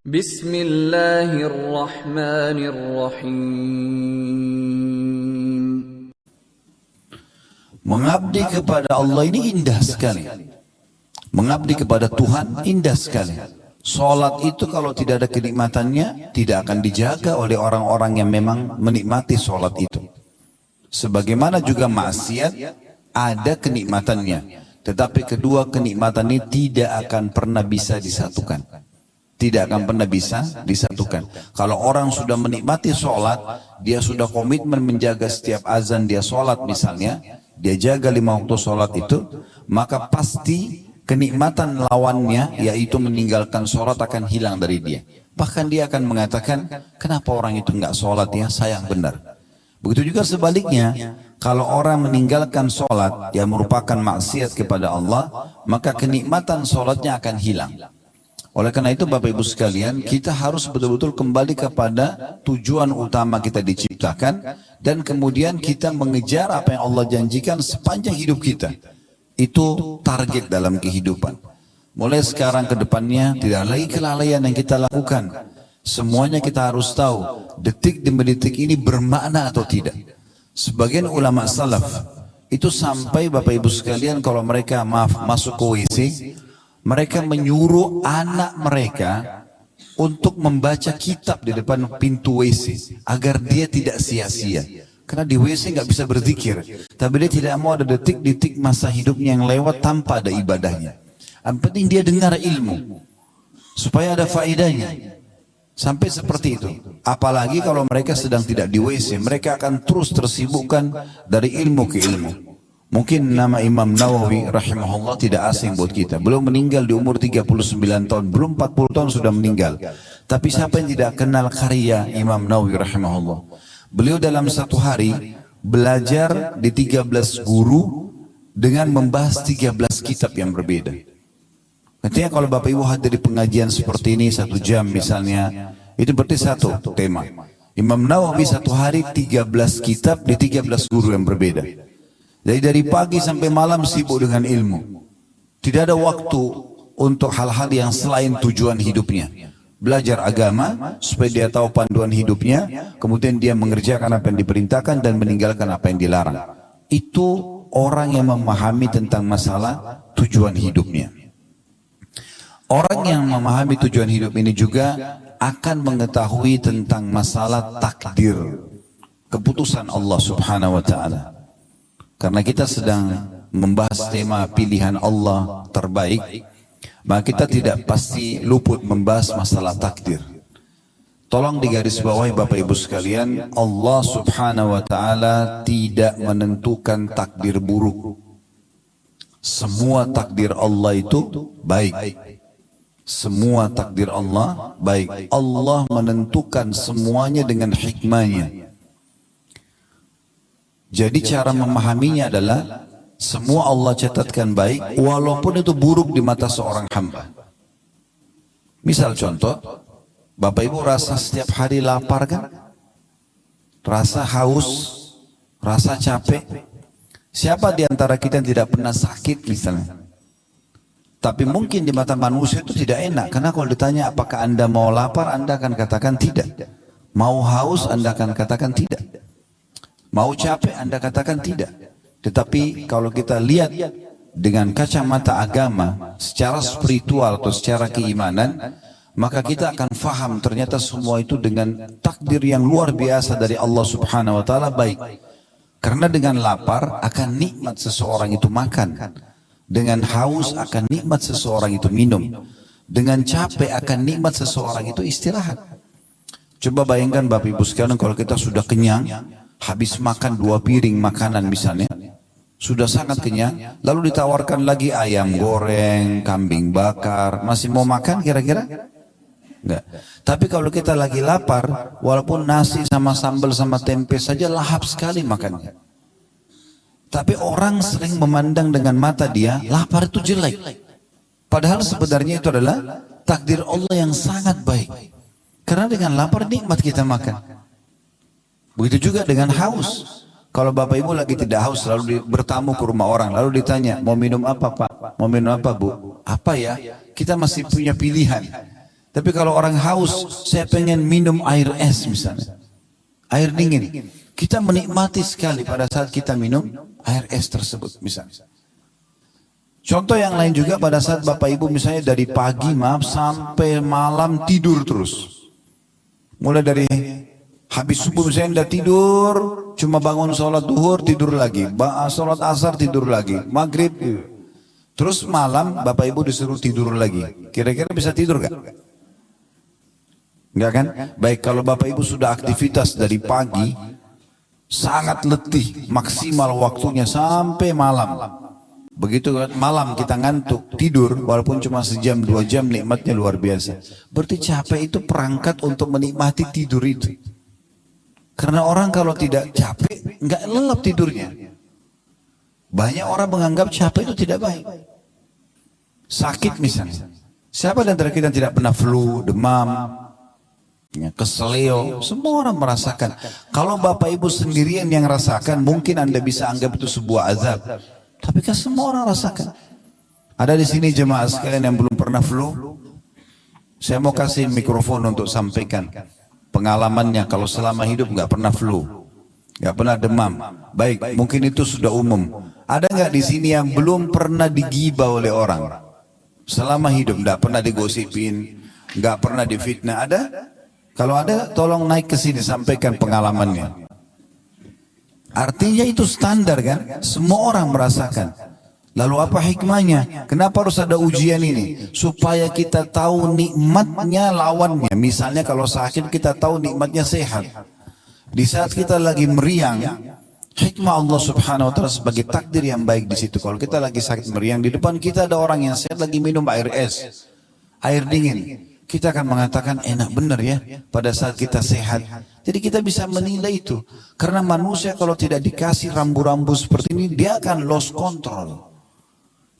Bismillahirrahmanirrahim. Mengabdi kepada Allah ini indah sekali. Mengabdi kepada Tuhan indah sekali. Salat itu kalau tidak ada kenikmatannya tidak akan dijaga oleh orang-orang yang memang menikmati salat itu. Sebagaimana juga maksiat ada kenikmatannya, tetapi kedua kenikmatan ini tidak akan pernah bisa disatukan. Tidak akan pernah bisa disatukan. Kalau orang sudah menikmati sholat, dia sudah komitmen menjaga setiap azan dia sholat misalnya, dia jaga 5 waktu sholat itu, maka pasti kenikmatan lawannya, yaitu meninggalkan sholat, akan hilang dari dia. Bahkan dia akan mengatakan, kenapa orang itu nggak sholat ya, sayang benar. Begitu juga sebaliknya, kalau orang meninggalkan sholat yang merupakan maksiat kepada Allah, maka kenikmatan sholatnya akan hilang. Oleh karena itu Bapak Ibu sekalian, kita harus betul-betul kembali kepada tujuan utama kita diciptakan, dan kemudian kita mengejar apa yang Allah janjikan sepanjang hidup kita. Itu target dalam kehidupan. Mulai sekarang ke depannya tidak lagi kelalaian yang kita lakukan. Semuanya kita harus tahu detik demi detik ini bermakna atau tidak. Sebagian ulama salaf itu sampai Bapak Ibu sekalian, kalau mereka masuk ke WC, mereka menyuruh anak mereka untuk membaca kitab di depan pintu WC agar dia tidak sia-sia. Karena di WC nggak bisa berzikir, tapi dia tidak mau ada detik-detik masa hidupnya yang lewat tanpa ada ibadahnya. Yang penting dia dengar ilmu supaya ada faedahnya. Sampai seperti itu. Apalagi kalau mereka sedang tidak di WC, mereka akan terus tersibukkan dari ilmu ke ilmu. Mungkin nama Imam Nawawi rahimahullah tidak asing buat kita. Beliau meninggal di umur 39 tahun, belum 40 tahun sudah meninggal. Tapi siapa yang tidak kenal karya Imam Nawawi rahimahullah? Beliau dalam satu hari belajar di 13 guru dengan membahas 13 kitab yang berbeda. Artinya kalau Bapak Ibu hadir di pengajian seperti ini 1 jam misalnya, itu berarti satu tema. Imam Nawawi satu hari 13 kitab di 13 guru yang berbeda. Jadi dari pagi sampai malam sibuk dengan ilmu. Tidak ada waktu untuk hal-hal yang selain tujuan hidupnya. Belajar agama supaya dia tahu panduan hidupnya, kemudian dia mengerjakan apa yang diperintahkan dan meninggalkan apa yang dilarang. Itu orang yang memahami tentang masalah tujuan hidupnya. Orang yang memahami tujuan hidup ini juga akan mengetahui tentang masalah takdir, keputusan Allah subhanahu wa ta'ala. Karena kita sedang membahas tema pilihan Allah terbaik, maka kita tidak pasti luput membahas masalah takdir. Tolong digarisbawahi Bapak Ibu sekalian, Allah subhanahu wa ta'ala tidak menentukan takdir buruk. Semua takdir Allah itu baik. Semua takdir Allah baik. Allah menentukan semuanya dengan hikmahnya. Jadi cara memahaminya adalah semua Allah catatkan baik walaupun itu buruk di mata seorang hamba. Misal contoh, Bapak Ibu rasa setiap hari lapar kan? Rasa haus, rasa capek. Siapa di antara kita yang tidak pernah sakit misalnya? Tapi mungkin di mata manusia itu tidak enak, karena kalau ditanya apakah Anda mau lapar, Anda akan katakan tidak. Mau haus, Anda akan katakan tidak. Mau capek, Anda katakan tidak. Tetapi kalau kita lihat dengan kacamata agama, secara spiritual atau secara keimanan, maka kita akan faham ternyata semua itu dengan takdir yang luar biasa dari Allah subhanahu wa ta'ala baik. Karena dengan lapar akan nikmat seseorang itu makan. Dengan haus akan nikmat seseorang itu minum. Dengan capek akan nikmat seseorang itu istirahat. Coba bayangkan Bapak Ibu sekalian, kalau kita sudah kenyang, habis makan 2 piring makanan misalnya, sudah sangat kenyang, lalu ditawarkan lagi ayam goreng, kambing bakar, masih mau makan kira-kira? Enggak. Tapi kalau kita lagi lapar, walaupun nasi sama sambal sama tempe saja lahap sekali makannya. Tapi orang sering memandang dengan mata dia, lapar itu jelek. Padahal sebenarnya itu adalah takdir Allah yang sangat baik. Karena dengan lapar nikmat kita makan. Begitu juga dengan haus. Kalau Bapak Ibu lagi tidak haus, lalu bertamu ke rumah orang, lalu ditanya, mau minum apa Pak? Mau minum apa Bu? Apa ya? Kita masih punya pilihan. Tapi kalau orang haus, saya pengen minum air es misalnya, air dingin. Kita menikmati sekali pada saat kita minum air es tersebut misalnya. Contoh yang lain juga pada saat Bapak Ibu misalnya dari pagi sampai malam tidur terus. Mulai dari habis subuh misalnya udah tidur, cuma bangun sholat duhur tidur lagi, sholat asar tidur lagi, maghrib. Terus malam Bapak Ibu disuruh tidur lagi. Kira-kira bisa tidur gak? Enggak kan? Baik, kalau Bapak Ibu sudah aktivitas dari pagi, sangat letih, maksimal waktunya sampai malam. Begitu malam kita ngantuk, tidur, walaupun cuma sejam, 2 jam, nikmatnya luar biasa. Berarti capek itu perangkat untuk menikmati tidur itu. Karena orang kalau tidak capek, nggak lelap tidurnya. Banyak orang menganggap capek itu tidak baik. Sakit misalnya. Siapa di antara kita yang tidak pernah flu, demam, keselio? Semua orang merasakan. Kalau Bapak Ibu sendirian yang rasakan, mungkin Anda bisa anggap itu sebuah azab. Tapi kan semua orang rasakan. Ada di sini jemaah sekalian yang belum pernah flu. Saya mau kasih mikrofon untuk sampaikan pengalamannya kalau selama hidup nggak pernah flu, nggak pernah demam. Baik, mungkin itu sudah umum. Ada nggak di sini yang belum pernah digibah oleh orang? Selama hidup nggak pernah digosipin, nggak pernah difitnah. Ada? Kalau ada, tolong naik ke sini sampaikan pengalamannya. Artinya itu standar kan? Semua orang merasakan. Lalu apa hikmahnya? Kenapa harus ada ujian ini? Supaya kita tahu nikmatnya lawannya. Misalnya kalau sakit kita tahu nikmatnya sehat. Di saat kita lagi meriang, hikmah Allah subhanahu wa ta'ala sebagai takdir yang baik di situ. Kalau kita lagi sakit meriang, di depan kita ada orang yang sehat lagi minum air es, air dingin. Kita akan mengatakan enak benar ya pada saat kita sehat. Jadi kita bisa menilai itu. Karena manusia kalau tidak dikasih rambu-rambu seperti ini, dia akan lost control.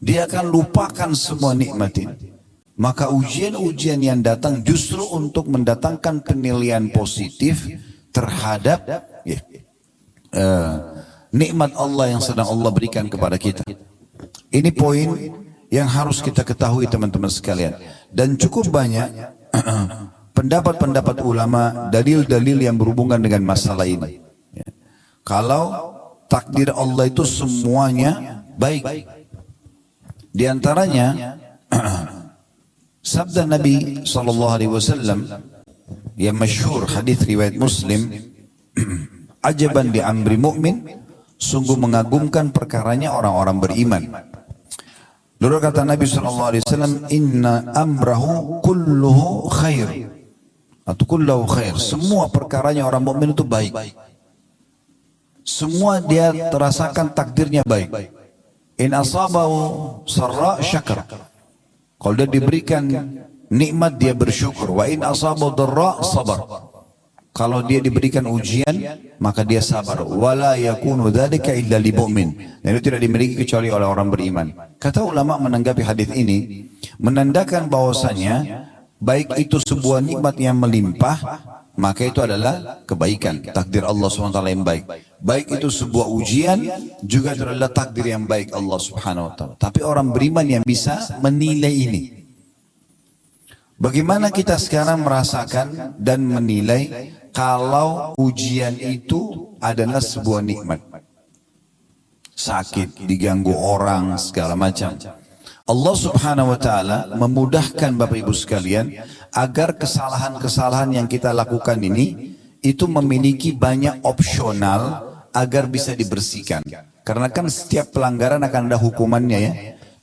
Dia akan lupakan semua nikmat ini. Maka ujian-ujian yang datang justru untuk mendatangkan penilaian positif terhadap nikmat Allah yang sedang Allah berikan kepada kita. Ini poin yang harus kita ketahui teman-teman sekalian. Dan cukup banyak pendapat-pendapat ulama, dalil-dalil yang berhubungan dengan masalah ini. Kalau takdir Allah itu semuanya baik. Di antaranya sabda Nabi SAW yang masyhur, hadis riwayat Muslim, ajaban di amri mu'min, sungguh mengagumkan perkaranya orang-orang beriman. Lalu kata Nabi SAW, inna amrahu kulluhu khair, atau kulluhu khair, semua perkaranya orang mukmin itu baik. Semua dia terasakan takdirnya baik. In asabahu sarra syakar, kalau dia diberikan nikmat dia bersyukur. Wa in asabahu dharra sabar, kalau dia diberikan ujian maka dia sabar. Wala yakunu dzalika illa lil mu'min, dan itu tidak dimiliki kecuali oleh orang beriman. Kata ulama menanggapi hadis ini, menandakan bahwasanya baik itu sebuah nikmat yang melimpah, maka itu adalah kebaikan, takdir Allah SWT yang baik. Baik itu sebuah ujian, juga itu adalah takdir yang baik Allah Subhanahu wa ta'ala. Tapi orang beriman yang bisa menilai ini. Bagaimana kita sekarang merasakan dan menilai kalau ujian itu adalah sebuah nikmat? Sakit, diganggu orang, segala macam. Allah Subhanahu wa ta'ala memudahkan Bapak Ibu sekalian agar kesalahan-kesalahan yang kita lakukan ini itu memiliki banyak opsional agar bisa dibersihkan. Karena kan setiap pelanggaran akan ada hukumannya ya.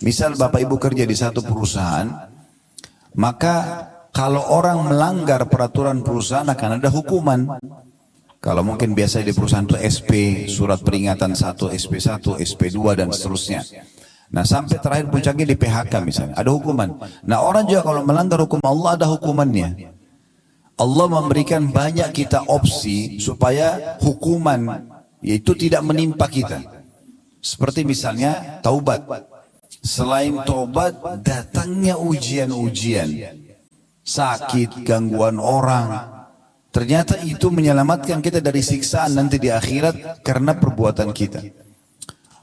Misal Bapak Ibu kerja di satu perusahaan, maka kalau orang melanggar peraturan perusahaan akan ada hukuman. Kalau mungkin biasa di perusahaan itu SP, surat peringatan 1, SP1, SP2 dan seterusnya. Nah sampai terakhir puncaknya di PHK misalnya, ada hukuman. Nah orang juga kalau melanggar hukum Allah ada hukumannya. Allah memberikan banyak kita opsi supaya hukuman yaitu tidak menimpa kita. Seperti misalnya taubat. Selain taubat datangnya ujian-ujian, sakit, gangguan orang. Ternyata itu menyelamatkan kita dari siksaan nanti di akhirat karena perbuatan kita.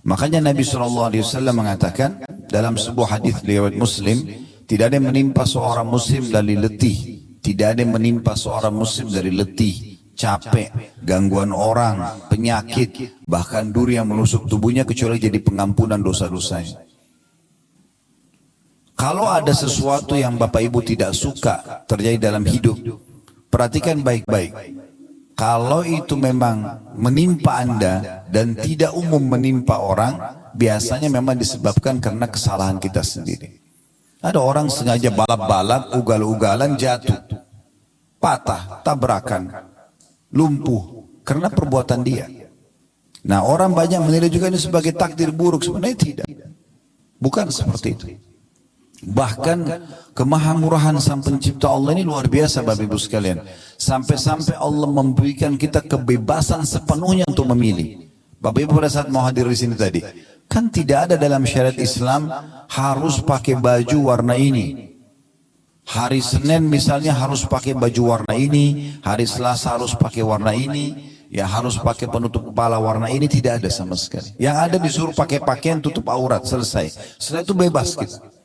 Makanya Nabi SAW mengatakan dalam sebuah hadis riwayat Muslim, Tidak ada yang menimpa seorang muslim dari letih. Tidak ada yang menimpa seorang muslim dari letih, capek, gangguan orang, penyakit, bahkan duri yang menusuk tubuhnya kecuali jadi pengampunan dosa-dosanya. Kalau ada sesuatu yang Bapak Ibu tidak suka terjadi dalam hidup, perhatikan baik-baik. Kalau itu memang menimpa Anda dan tidak umum menimpa orang, biasanya memang disebabkan karena kesalahan kita sendiri. Ada orang sengaja balap-balap, ugal-ugalan jatuh, patah, tabrakan, lumpuh, karena perbuatan dia. Nah, orang banyak menilai juga ini sebagai takdir buruk, sebenarnya tidak. Bukan seperti itu. Bahkan kemahamurahan Sang Pencipta Allah ini luar biasa Bapak Ibu sekalian. Sampai-sampai Allah memberikan kita kebebasan sepenuhnya untuk memilih. Bapak Ibu pada saat mau hadir di sini tadi, kan tidak ada dalam syariat Islam harus pakai baju warna ini. Hari Senin misalnya harus pakai baju warna ini, hari Selasa harus pakai warna ini, ya harus pakai penutup kepala warna ini, tidak ada sama sekali. Yang ada disuruh pakai pakaian tutup aurat, selesai. Setelah itu bebas kita.